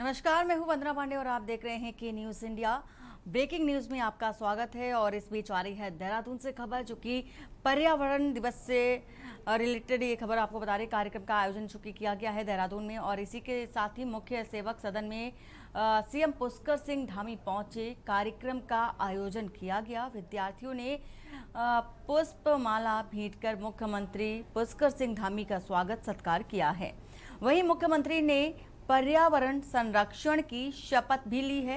नमस्कार, मैं हूं वंदना पांडे और आप देख रहे हैं के न्यूज इंडिया। ब्रेकिंग न्यूज में आपका स्वागत है और इस बीच आ रही है देहरादून से खबर, जो कि पर्यावरण दिवस से रिलेटेड ये खबर आपको बता रहे। कार्यक्रम का आयोजन चूंकि किया गया है देहरादून में और इसी के साथ ही मुख्य सेवक सदन में सीएम पुष्कर सिंह धामी पहुंचे। कार्यक्रम का आयोजन किया गया। विद्यार्थियों ने पुष्प माला भेंट कर मुख्यमंत्री पुष्कर सिंह धामी का स्वागत सत्कार किया है। वहीं मुख्यमंत्री ने पर्यावरण संरक्षण की शपथ भी ली है।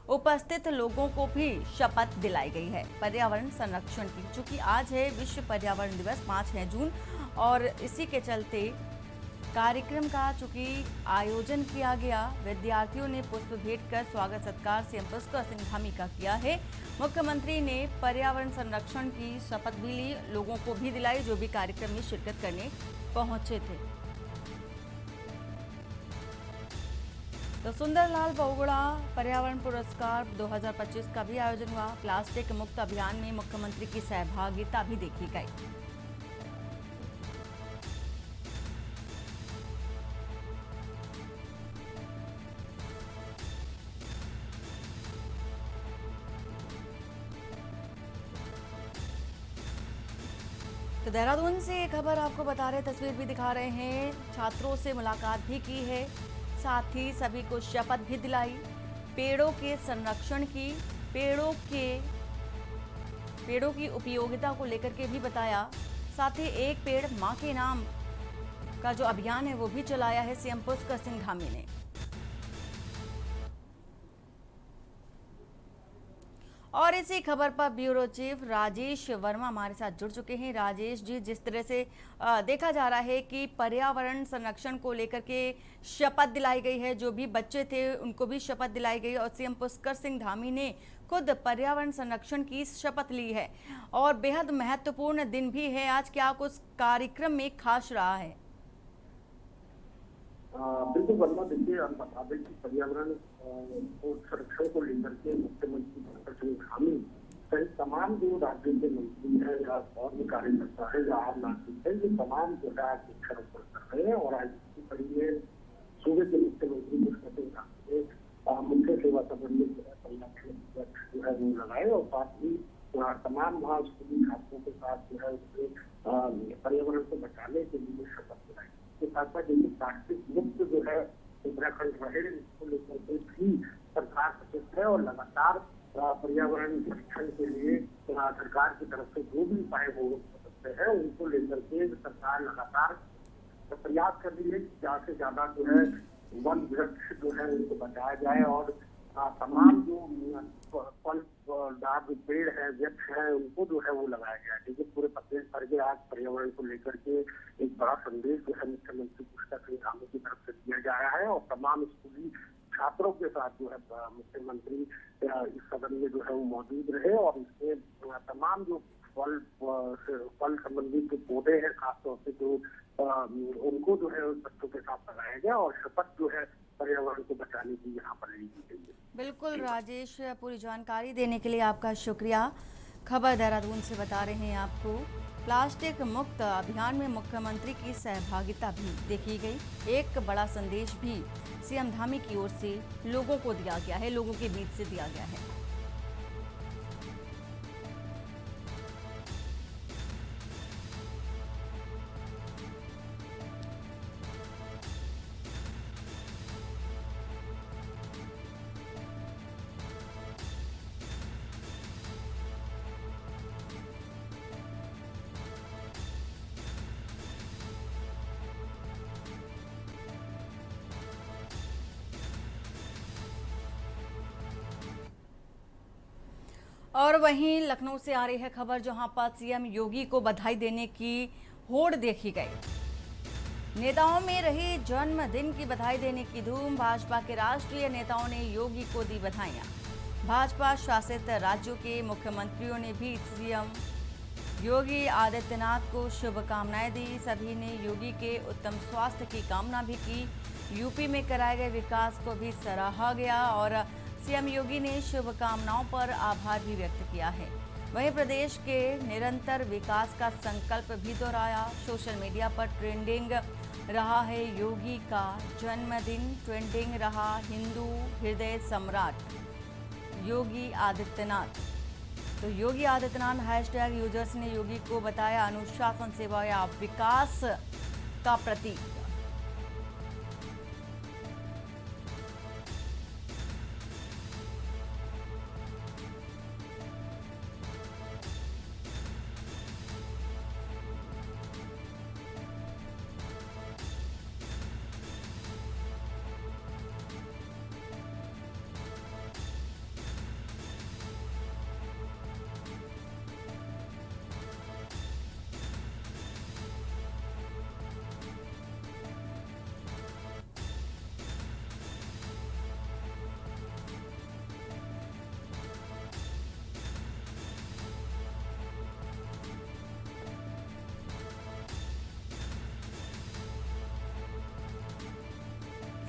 उपस्थित लोगों को भी शपथ दिलाई गई है पर्यावरण संरक्षण की। चूंकि आज है विश्व पर्यावरण दिवस, 5 है जून, और इसी के चलते कार्यक्रम का चूंकि आयोजन किया गया। विद्यार्थियों ने पुष्प भेंट कर स्वागत सत्कार सीएम पुष्कर सिंह धामी का किया है। मुख्यमंत्री ने पर्यावरण संरक्षण की शपथ भी ली, लोगों को भी दिलाई जो भी कार्यक्रम में शिरकत करने पहुंचे थे। तो सुंदरलाल बहुगुणा पर्यावरण पुरस्कार 2025 का भी आयोजन हुआ। प्लास्टिक मुक्त अभियान में मुख्यमंत्री की सहभागिता भी देखी गई। तो देहरादून से ये खबर आपको बता रहे, तस्वीर भी दिखा रहे हैं। छात्रों से मुलाकात भी की है, साथ ही सभी को शपथ भी दिलाई। पेड़ों के संरक्षण की, पेड़ों की उपयोगिता को लेकर के भी बताया। साथ ही एक पेड़ मां के नाम का जो अभियान है वो भी चलाया है सीएम पुष्कर सिंह धामी ने। और इसी खबर पर ब्यूरो चीफ राजेश वर्मा हमारे साथ जुड़ चुके हैं। राजेश जी, जिस तरह से देखा जा रहा है कि पर्यावरण संरक्षण को लेकर के शपथ दिलाई गई है, जो भी बच्चे थे उनको भी शपथ दिलाई गई और सीएम पुष्कर सिंह धामी ने खुद पर्यावरण संरक्षण की शपथ ली है और बेहद महत्वपूर्ण दिन भी है आज। क्या कुछ कार्यक्रम में खास रहा है? बिल्कुल वर्मा, देखिए हम बता दें कि पर्यावरण संरक्षण को लेकर के मुख्यमंत्री पुष्कर सिंह धामी सहित तमाम जो राज्यों के मंत्री हैं या और भी कार्यकर्ता है या आम नागरिक है, ये तमाम जो है आज वृक्षारोपण कर रहे हैं। और आज की कड़ी में सूबे के मुख्यमंत्री पुष्कर सिंह धामी ने मुख्य सेवा सदन में जो है वो लगाए और साथ ही तमाम वहाँ स्कूली छात्रों के साथ जो है पर्यावरण को बचाने के लिए शपथ दिलाई। के साथ साथ देखिए प्लास्टिक मुक्त जो है उत्तराखंड रहे, इसको लेकर के भी सरकार सचेत है और लगातार पर्यावरण संरक्षण के लिए सरकार की तरफ से जो भी उपाय हो सकते हैं उनको लेकर के सरकार लगातार प्रयास कर रही है कि ज्यादा से ज्यादा जो है वन वृक्ष जो है उनको बचाया जाए और तमाम जो फलदार जो पेड़ है, वृक्ष है, उनको जो है वो लगाया जाए। देखिए पूरे प्रदेश भर के आज पर्यावरण को लेकर के एक बड़ा संदेश जो है मुख्यमंत्री पुष्कर सिंह धामी की तरफ से दिया जा रहा है और तमाम स्कूली छात्रों के साथ जो है मुख्यमंत्री इस सदन में जो है वो मौजूद रहे और इसमें तमाम जो फल संबंधित जो पौधे हैं खासतौर से जो उनको जो है बच्चों के साथ लगाया गया और शपथ जो है पर्यावरण को बचाने की यहाँ पर ली गई है। बिल्कुल राजेश, पूरी जानकारी देने के लिए आपका शुक्रिया। खबर देहरादून से बता रहे हैं आपको। प्लास्टिक मुक्त अभियान में मुख्यमंत्री की सहभागिता भी देखी गई। एक बड़ा संदेश भी सीएम धामी की ओर से लोगों को दिया गया है, लोगों के बीच से दिया गया है। और वहीं लखनऊ से आ रही है खबर, जहां पर सीएम योगी को बधाई देने की होड़ देखी गई। नेताओं में रही जन्मदिन की बधाई देने की धूम। भाजपा के राष्ट्रीय नेताओं ने योगी को दी बधाइयां। भाजपा शासित राज्यों के मुख्यमंत्रियों ने भी सीएम योगी आदित्यनाथ को शुभकामनाएं दी। सभी ने योगी के उत्तम स्वास्थ्य की कामना भी की। यूपी में कराए गए विकास को भी सराहा गया और सीएम योगी ने शुभकामनाओं पर आभार भी व्यक्त किया है। वहीं प्रदेश के निरंतर विकास का संकल्प भी दोहराया। सोशल मीडिया पर ट्रेंडिंग रहा है योगी का जन्मदिन, ट्रेंडिंग रहा हिंदू हृदय सम्राट योगी आदित्यनाथ। तो योगी आदित्यनाथ हैशटैग यूजर्स ने योगी को बताया अनुशासन, सेवा या विकास का प्रतीक।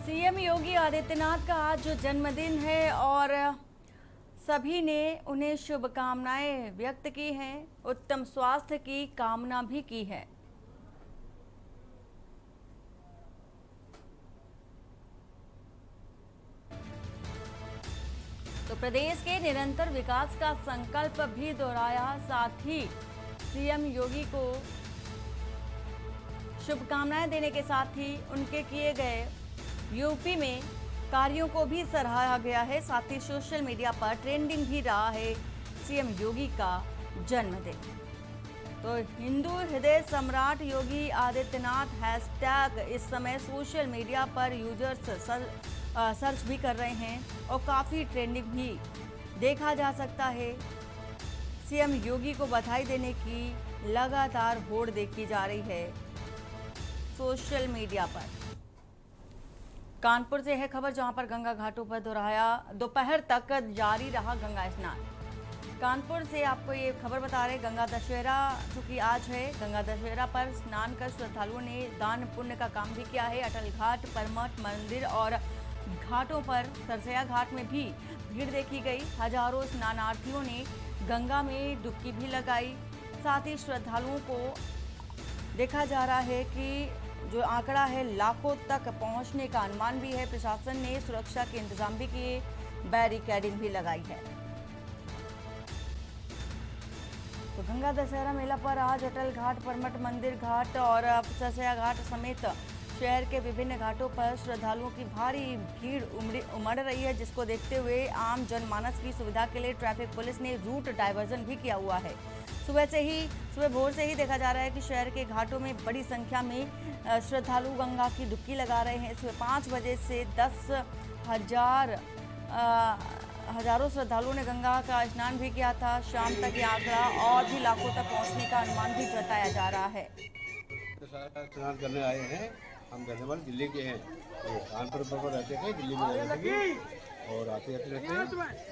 सीएम योगी आदित्यनाथ का आज जो जन्मदिन है और सभी ने उन्हें शुभकामनाएं व्यक्त की हैं, उत्तम स्वास्थ्य की कामना भी की है। तो प्रदेश के निरंतर विकास का संकल्प भी दोहराया, साथ ही सीएम योगी को शुभकामनाएं देने के साथ ही उनके किए गए यूपी में कार्यों को भी सराहा गया है। साथ ही सोशल मीडिया पर ट्रेंडिंग भी रहा है सीएम योगी का जन्मदिन। तो हिंदू हृदय सम्राट योगी आदित्यनाथ हैशटैग इस समय सोशल मीडिया पर यूजर्स सर्च भी कर रहे हैं और काफ़ी ट्रेंडिंग भी देखा जा सकता है। सीएम योगी को बधाई देने की लगातार होड़ देखी जा रही है सोशल मीडिया पर। कानपुर से है खबर, जहां पर गंगा घाटों पर दोपहर तक जारी रहा गंगा स्नान। कानपुर से आपको ये खबर बता रहे, गंगा दशहरा चूंकि आज है, गंगा दशहरा पर स्नान कर श्रद्धालुओं ने दान पुण्य का काम भी किया है। अटल घाट, परमठ मंदिर और घाटों पर सरसैया घाट में भी भीड़ देखी गई। हजारों स्नानार्थियों ने गंगा में डुबकी भी लगाई। साथ ही श्रद्धालुओं को देखा जा रहा है कि जो आंकड़ा है लाखों तक पहुंचने का अनुमान भी है। प्रशासन ने सुरक्षा के इंतजाम भी किए, बैरिकेडिंग भी लगाई है। तो गंगा दशहरा मेला पर आज अटल घाट, परमठ मंदिर घाट और सरसैया घाट समेत शहर के विभिन्न घाटों पर श्रद्धालुओं की भारी भीड़ उमड़ रही है, जिसको देखते हुए आम जनमानस की सुविधा के लिए ट्रैफिक पुलिस ने रूट डायवर्जन भी किया हुआ है। सुबह भोर से ही देखा जा रहा है कि शहर के घाटों में बड़ी संख्या में श्रद्धालु गंगा की डुबकी लगा रहे हैं। सुबह 5 बजे से हजारों श्रद्धालुओं ने गंगा का स्नान भी किया था। शाम तक ये आंकड़ा और भी लाखों तक पहुंचने का अनुमान भी जताया जा रहा है। स्नान करने आए हैं, हम रहने वाले दिल्ली के हैं, तो कानपुर पर रहते हैं, दिल्ली में रहते हैं और आते रहते हैं।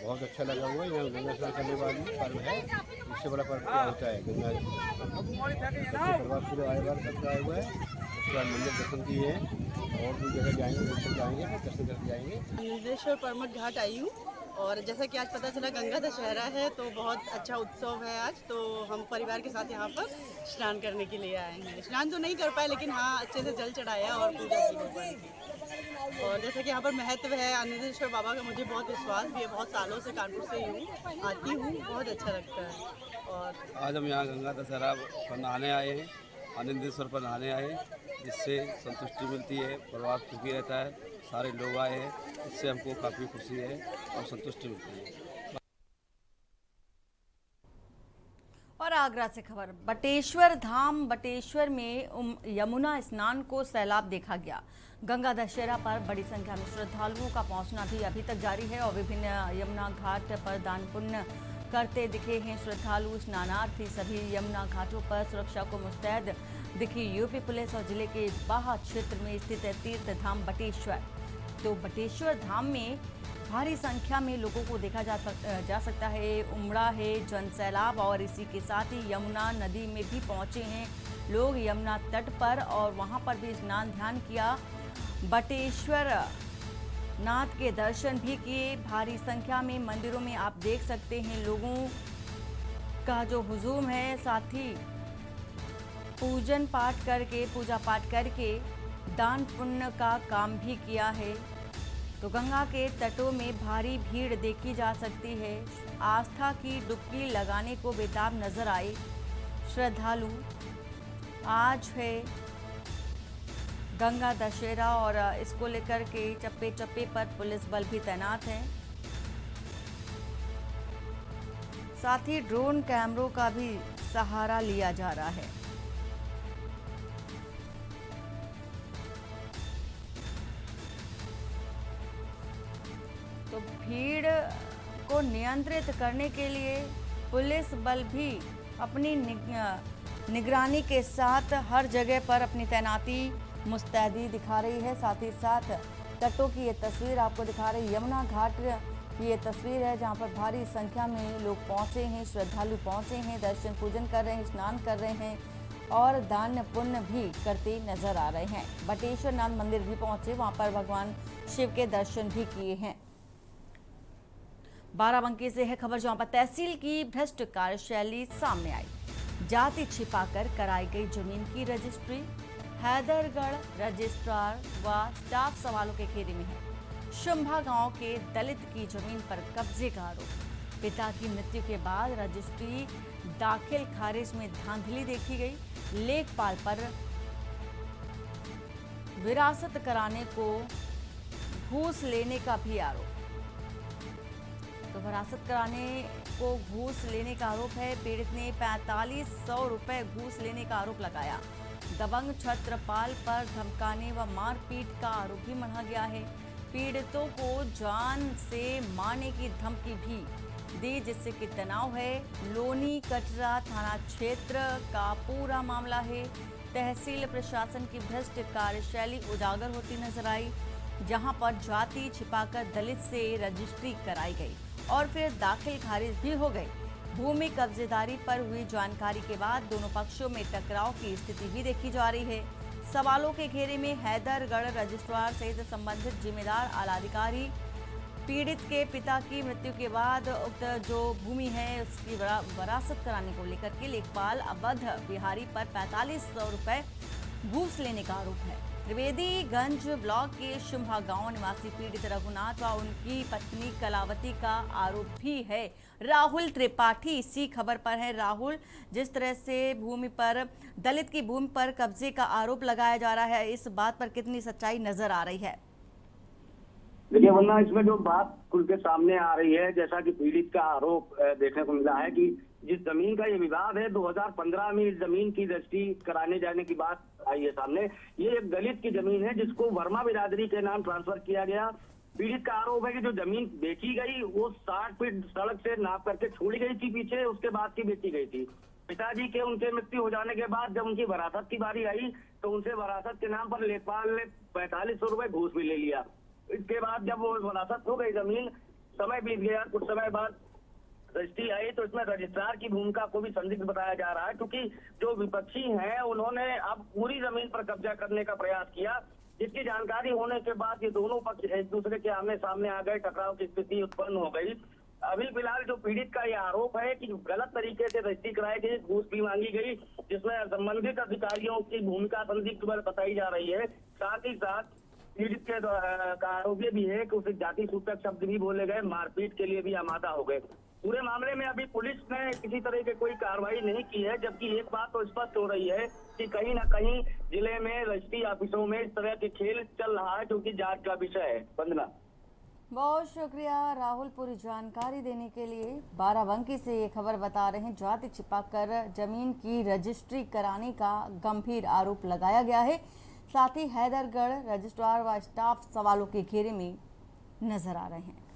बहुत अच्छा लगा हुआ है। यहाँ गंगा स्नान करने वाली पर्व है, इससे बड़ा पर्व क्या होता है। गंगा परिवार पूरे आए हुआ है। उसके बाद मंदिर दर्शन किए हैं और भी जगह जाएंगे, दर्शन करके जाएंगे। निदेश्वर परमठ घाट आई हूँ और जैसा कि आज पता चला गंगा दशहरा है, तो बहुत अच्छा उत्सव है आज। तो हम परिवार के साथ यहाँ पर स्नान करने के लिए आए हैं। स्नान तो नहीं कर पाए, लेकिन हाँ अच्छे से जल चढ़ाया और पूजा की भगवान की। और जैसा कि यहाँ पर महत्व है अनिलेश्वर बाबा का, मुझे बहुत विश्वास भी है। बहुत सालों से कानपुर से ही आती हूँ, बहुत अच्छा लगता है। और आज हम यहाँ गंगा दशहरा पर नहाने आए हैं, आनंदेश्वर पर नहाने आए हैं, जिससे संतुष्टि मिलती है, परिवार सुखी रहता है। सारे लोग आए हैं, इससे हमको काफ़ी खुशी है और संतुष्टि मिलती है। और आगरा से खबर, बटेश्वर धाम बटेश्वर में यमुना स्नान को सैलाब देखा गया। गंगा दशहरा पर बड़ी संख्या में श्रद्धालुओं का पहुंचना भी अभी तक जारी है और विभिन्न यमुना घाट पर दान पुण्य करते दिखे हैं श्रद्धालु स्नानार्थी। सभी यमुना घाटों पर सुरक्षा को मुस्तैद दिखी यूपी पुलिस और जिले के बाहा क्षेत्र में स्थित है तीर्थ धाम बटेश्वर। तो बटेश्वर धाम में भारी संख्या में लोगों को देखा जा सकता है, उमड़ा है जन सैलाब। और इसी के साथ ही यमुना नदी में भी पहुंचे हैं लोग यमुना तट पर और वहां पर भी स्नान ध्यान किया। बटेश्वर नाथ के दर्शन भी किए। भारी संख्या में मंदिरों में आप देख सकते हैं लोगों का जो हुजूम है, साथ ही पूजा पाठ करके दान पुण्य का काम भी किया है। तो गंगा के तटों में भारी भीड़ देखी जा सकती है। आस्था की डुबकी लगाने को बेताब नजर आए श्रद्धालु। आज है गंगा दशहरा और इसको लेकर के चप्पे चप्पे पर पुलिस बल भी तैनात है। साथ ही ड्रोन कैमरों का भी सहारा लिया जा रहा है। तो भीड़ को नियंत्रित करने के लिए पुलिस बल भी अपनी निगरानी के साथ हर जगह पर अपनी तैनाती मुस्तैदी दिखा रही है। साथ ही साथ तटों की ये तस्वीर आपको दिखा रही है। यमुना घाट की ये तस्वीर है जहां पर भारी संख्या में लोग पहुंचे हैं, श्रद्धालु पहुंचे हैं, दर्शन पूजन कर रहे हैं, स्नान कर रहे हैं और दान पुण्य भी करते नजर आ रहे हैं। बटेश्वर नाथ मंदिर भी पहुंचे, वहां पर भगवान शिव के दर्शन भी किए हैं। बाराबंकी से है खबर जहां पर तहसील की भ्रष्ट कार्यशैली सामने आई। जाति छिपाकर कराई गई जमीन की रजिस्ट्री। हैदरगढ़ रजिस्ट्रार व स्टाफ सवालों के घेरे में है। शुंभा गांव के दलित की जमीन पर कब्जे का आरोप। पिता की मृत्यु के बाद रजिस्ट्री दाखिल खारिज में धांधली देखी गई। लेखपाल पर विरासत कराने को घूस लेने का भी आरोप। तो विरासत कराने को घूस लेने का आरोप है। पीड़ित ने 4500 रुपए घूस लेने का आरोप लगाया। दबंग छत्रपाल पर धमकाने व मारपीट का आरोप भी मढ़ा गया है। पीड़ितों को जान से मारने की धमकी भी दी, जिससे कि तनाव है। लोनी कटरा थाना क्षेत्र का पूरा मामला है। तहसील प्रशासन की भ्रष्ट कार्यशैली उजागर होती नजर आई, जहां पर जाति छिपाकर दलित से रजिस्ट्री कराई गई और फिर दाखिल खारिज भी हो गई। भूमि कब्जेदारी पर हुई जानकारी के बाद दोनों पक्षों में टकराव की स्थिति भी देखी जा रही है। सवालों के घेरे में हैदरगढ़ रजिस्ट्रार सहित संबंधित जिम्मेदार आला अधिकारी। पीड़ित के पिता की मृत्यु के बाद उक्त जो भूमि है उसकी वरासत कराने को लेकर के लेखपाल अवध बिहारी पर 4500 रुपए घूस लेने का आरोप है। त्रिवेदीगंज ब्लॉक के शुंभा गांव निवासी पीड़ित रघुनाथ व उनकी पत्नी कलावती का आरोप भी है। राहुल त्रिपाठी इसी खबर पर है। राहुल, जिस तरह से भूमि पर दलित की भूमि पर कब्जे का आरोप लगाया जा रहा है, इस बात पर कितनी सच्चाई नजर आ रही है? देखिए वरना इसमें जो बात खुल के सामने आ रही है, जैसा कि पीड़ित का आरोप देखने को मिला है कि जिस जमीन का ये विवाद है 2015 में इस जमीन की रजिस्ट्री कराने जाने की बात आई है सामने। ये एक दलित की जमीन है जिसको वर्मा बिरादरी के नाम ट्रांसफर किया गया। पीड़ित का आरोप है कि जो जमीन बेची गई वो 60 फीट सड़क से नाप करके छोड़ी गई थी पीछे, उसके बाद की बेची गई थी। पिताजी के उनके मृत्यु हो जाने के बाद जब उनकी वरासत की बारी आई तो उनसे वरासत के नाम पर लेखपाल ने 4500 रुपए घूस भी ले लिया। इसके बाद जब वो वरासत हो गई जमीन, समय बीत गया, कुछ समय बाद रजिस्ट्री आई तो इसमें रजिस्ट्रार की भूमिका को भी संदिग्ध बताया जा रहा है, क्योंकि जो विपक्षी हैं उन्होंने अब पूरी जमीन पर कब्जा करने का प्रयास किया, जिसकी जानकारी होने के बाद ये दोनों पक्ष एक दूसरे के आमने सामने आ गए, टकराव की स्थिति उत्पन्न हो गई। अभी फिलहाल जो पीड़ित का ये आरोप है कि गलत तरीके से रजिस्ट्री कराई गई, घूस भी मांगी गई, जिसमें संबंधित अधिकारियों की भूमिका संदिग्ध बताई जा रही है। साथ ही साथ पीड़ित के का आरोप ये भी है कि उसे जाति सूचक शब्द भी बोले गए, मारपीट के लिए भी आमादा हो गए। पूरे मामले में अभी पुलिस ने किसी तरह की कोई कार्रवाई नहीं की है, जबकि एक बात तो स्पष्ट हो रही है कि कहीं ना कहीं जिले में रजिस्ट्री ऑफिसों में इस तरह के खेल चल रहा है, जो कि जांच का विषय है। वंदना, बहुत शुक्रिया राहुल पूरी जानकारी देने के लिए। बाराबंकी से ये खबर बता रहे हैं, जाति छिपाकर जमीन की रजिस्ट्री कराने का गंभीर आरोप लगाया गया है। साथ ही हैदरगढ़ रजिस्ट्रार व स्टाफ सवालों के घेरे में नजर आ रहे हैं।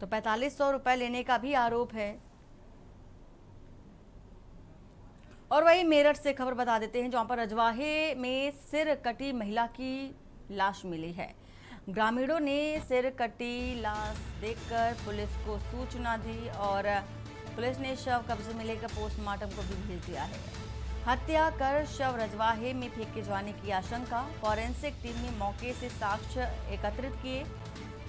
तो 4500 रुपए लेने का भी आरोप है। और वही मेरठ से खबर बता देते हैं, जहां पर रजवाहे में सिर कटी महिला की लाश मिली है। ग्रामीणों ने सिर कटी लाश देखकर पुलिस को सूचना दी और पुलिस ने शव कब्जे में लेकर पोस्टमार्टम को भी भेज दिया है। हत्या कर शव रजवाहे में फेंके जाने की आशंका। फॉरेंसिक टीम ने मौके से साक्ष्य एकत्रित किए।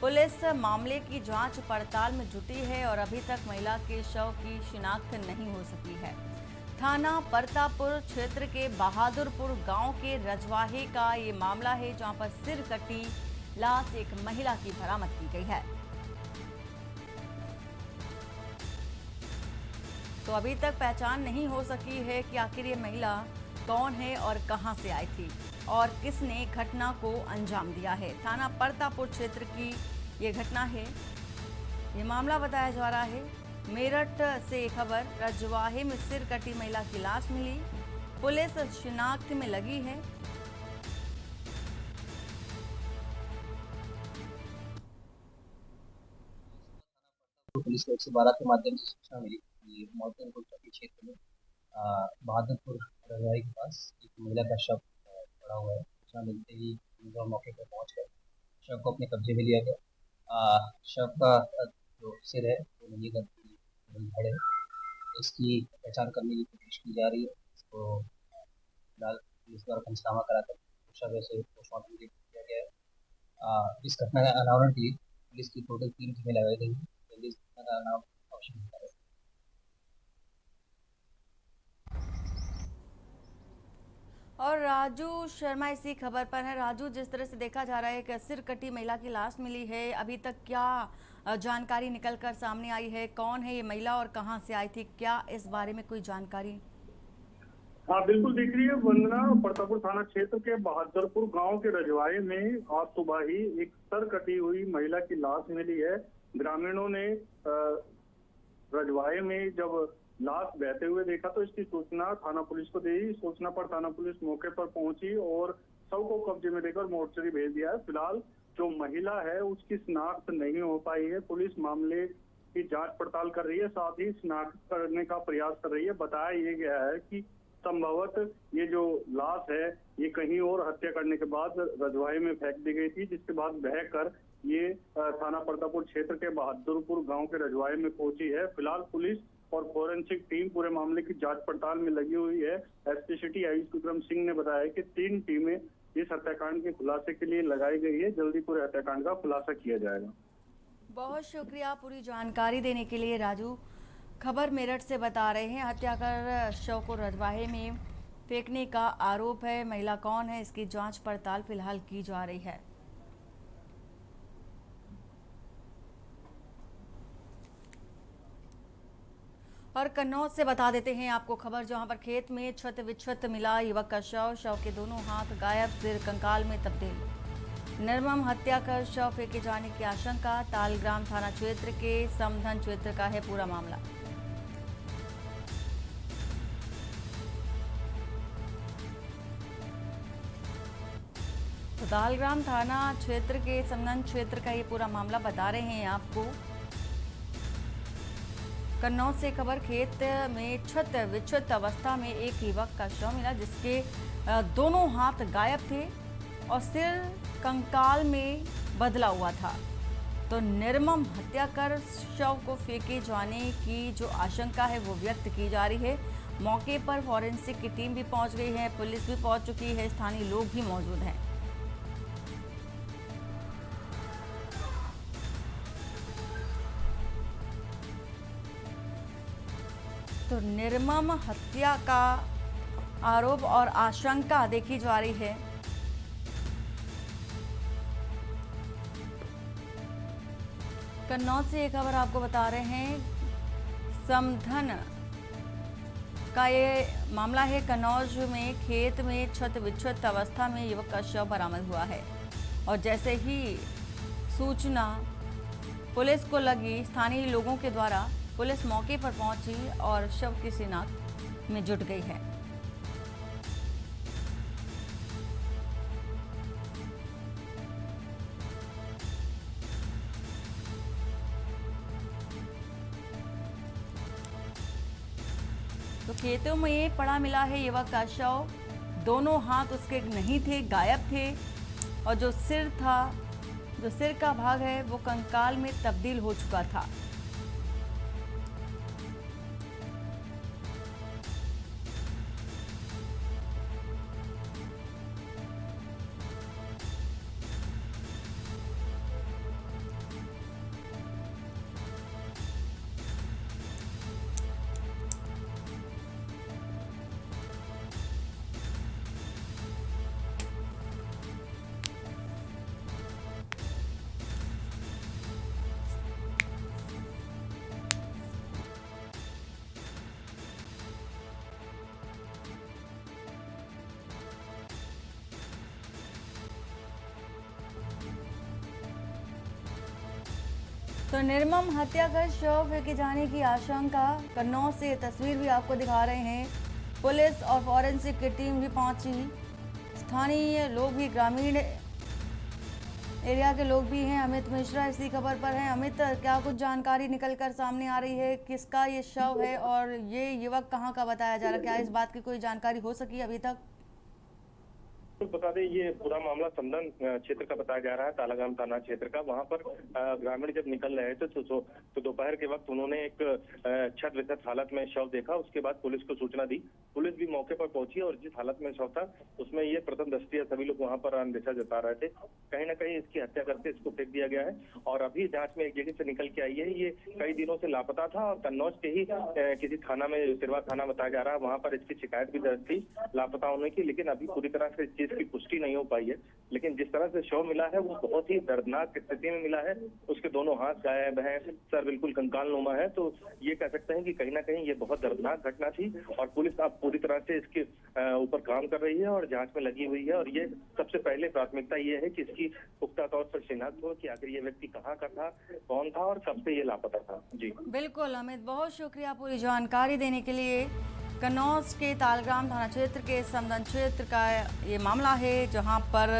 पुलिस मामले की जांच पड़ताल में जुटी है और अभी तक महिला के शव की शिनाख्त नहीं हो सकी है। थाना परतापुर क्षेत्र के बहादुरपुर गांव के रजवाहे का ये मामला है, जहां पर सिर कटी लाश एक महिला की बरामद की गई है। तो अभी तक पहचान नहीं हो सकी है कि आखिर ये महिला कौन है और कहां से आई थी और किसने घटना को अंजाम दिया है। थाना परतापुर क्षेत्र की ये घटना है, ये मामला बताया जा रहा है। मेरठ से खबर, रजवाहे में सिर कटी महिला की लाश मिली, पुलिस शिनाख्त में लगी है। पुलिस को 112 के माध्यम से सूचना मिली कि मौतनपुर चौकी क्षेत्र में बहादुरपुर रजवाही के पास एक महिला का शव पड़ा हुआ है। सूचना मिलते ही हम मौके पर पहुंच गए, शव को अपने कब्जे में लिया गया। शव का जो सिर है वो नहीं करती धड़ है, इसकी पहचान करने की कोशिश की जा रही है। इसको फिलहाल पुलिस द्वारा पंचनामा कराकर शव से पोस्टमार्टम के लिए किया गया है। इस घटना का अनावरण के लिए पुलिस की टोटल 3 टीमें लगाई गई हैं। जल्दी इस घटना का नाम अवश्य होता है। और राजू शर्मा इसी खबर पर है। राजू, जिस तरह से देखा जा रहा है कि सिर कटी महिला की लाश मिली है, अभी तक क्या जानकारी निकलकर सामने आई है? कौन है ये महिला और कहां से आई थी? क्या इस बारे में कोई जानकारी? हाँ बिल्कुल, दिख रही है वंदना। परतापुर थाना क्षेत्र के बहादुरपुर गांव के रजवाहे में आज सुबह ही एक सर कटी हुई महिला की लाश मिली है। ग्रामीणों ने रजवाहे में जब लाश बहते हुए देखा तो इसकी सूचना थाना पुलिस को दी। सूचना पर थाना पुलिस मौके पर पहुंची और शव को कब्जे में लेकर मोर्चरी भेज दिया है। फिलहाल जो महिला है उसकी शिनाख्त नहीं हो पाई है। पुलिस मामले की जांच पड़ताल कर रही है, साथ ही शिनाख्त करने का प्रयास कर रही है। बताया ये गया है कि संभवतः ये जो लाश है ये कहीं और हत्या करने के बाद रजवाहे में फेंक दी गई थी, जिसके बाद बहकर ये थाना परतापुर क्षेत्र के बहादुरपुर गांव के रजवाहे में पहुंची है। फिलहाल पुलिस और फोरेंसिक टीम पूरे मामले की जांच पड़ताल में लगी हुई है। एसपी सिटी आयुष विक्रम सिंह ने बताया कि 3 टीमें इस हत्याकांड के खुलासे के लिए लगाई गई है। जल्दी पूरे हत्याकांड का खुलासा किया जाएगा। बहुत शुक्रिया पूरी जानकारी देने के लिए राजू। खबर मेरठ से बता रहे हैं, हत्या कर शव को रजवाहे में फेंकने का आरोप है। महिला कौन है, इसकी जांच पड़ताल फिलहाल की जा रही है। और कन्नौज से बता देते हैं आपको खबर, जहां पर खेत में क्षत विक्षत मिला युवक का शव के दोनों हाथ गायब, सिर कंकाल में तब्दील। निर्मम हत्या कर शव फेंके जाने की आशंका। तालग्राम थाना क्षेत्र के समधन क्षेत्र का है पूरा मामला। तो तालग्राम थाना क्षेत्र के समधन क्षेत्र का ये पूरा मामला बता रहे हैं आपको। कन्नौज से खबर, खेत में क्षत विक्षत अवस्था में एक युवक का शव मिला, जिसके दोनों हाथ गायब थे और सिर कंकाल में बदला हुआ था। तो निर्मम हत्या कर शव को फेंके जाने की जो आशंका है वो व्यक्त की जा रही है। मौके पर फॉरेंसिक की टीम भी पहुंच गई है, पुलिस भी पहुंच चुकी है, स्थानीय लोग भी मौजूद हैं। तो निर्मम हत्या का आरोप और आशंका देखी जा रही है। कन्नौज से ये खबर आपको बता रहे हैं, समधन का ये मामला है। कन्नौज में खेत में क्षत विक्षत अवस्था में युवक का शव बरामद हुआ है और जैसे ही सूचना पुलिस को लगी, स्थानीय लोगों के द्वारा पुलिस मौके पर पहुंची और शव की शिनाख्त में जुट गई है। तो खेतों में पड़ा मिला है युवक का शव, दोनों हाथ उसके नहीं थे, गायब थे और जो सिर था, जो सिर का भाग है वो कंकाल में तब्दील हो चुका था। तो निर्मम हत्या कर शव फेंके जाने की आशंका। कन्नौज से ये तस्वीर भी आपको दिखा रहे हैं। पुलिस और फॉरेंसिक की टीम भी पहुंची। स्थानीय लोग भी, ग्रामीण एरिया के लोग भी हैं। अमित मिश्रा इसी खबर पर हैं। अमित, क्या कुछ जानकारी निकल कर सामने आ रही है? किसका ये शव है और ये युवक कहाँ का बताया जा रहा है? क्या इस बात की कोई जानकारी हो सकी अभी तक? तो बता दें, ये पूरा मामला समदन क्षेत्र का बताया जा रहा है, तालागाम थाना क्षेत्र का। वहां पर ग्रामीण जब निकल रहे थे तो दोपहर के वक्त उन्होंने एक छत विक्षत हालत में शव देखा। उसके बाद पुलिस को सूचना दी। पुलिस भी मौके पर पहुंची और जिस हालत में शव था उसमें ये प्रथम दृष्टया सभी लोग वहां पर अनदेखा जता रहे थे। कहीं ना कहीं इसकी हत्या करके इसको फेंक दिया गया है और अभी जांच में एक जगह से निकल के आई है। ये कई दिनों से लापता था और कन्नौज के ही किसी थाना में, सिरवा थाना बताया जा रहा है, वहां पर इसकी शिकायत भी दर्ज थी लापता होने की, लेकिन अभी पूरी तरह से इस चीज की पुष्टि नहीं हो पाई है। लेकिन जिस तरह से शव मिला है वो बहुत ही दर्दनाक स्थिति में मिला है। उसके दोनों हाथ गायब हैं, सर बिल्कुल कंकाल नुमा है। तो ये कह सकते हैं कि कहीं ना कहीं ये बहुत दर्दनाक घटना थी और पुलिस अब पूरी तरह से इसके ऊपर काम कर रही है और जांच में लगी हुई है। और ये सबसे पहले प्राथमिकता ये है कि इसकी पुख्ता तौर पर शिनाख्त हो कि आखिर ये व्यक्ति कहाँ का था, कौन था और कब से ये लापता था। जी बिल्कुल अमित, बहुत शुक्रिया पूरी जानकारी देने के लिए। कन्नौज के तालग्राम थाना क्षेत्र के समदन क्षेत्र का ये मामला है जहां पर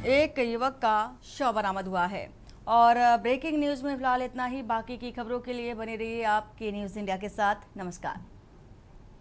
एक युवक का शव बरामद हुआ है। और ब्रेकिंग न्यूज़ में फिलहाल इतना ही। बाकी की खबरों के लिए बने रहिए आप के न्यूज़ इंडिया के साथ। नमस्कार।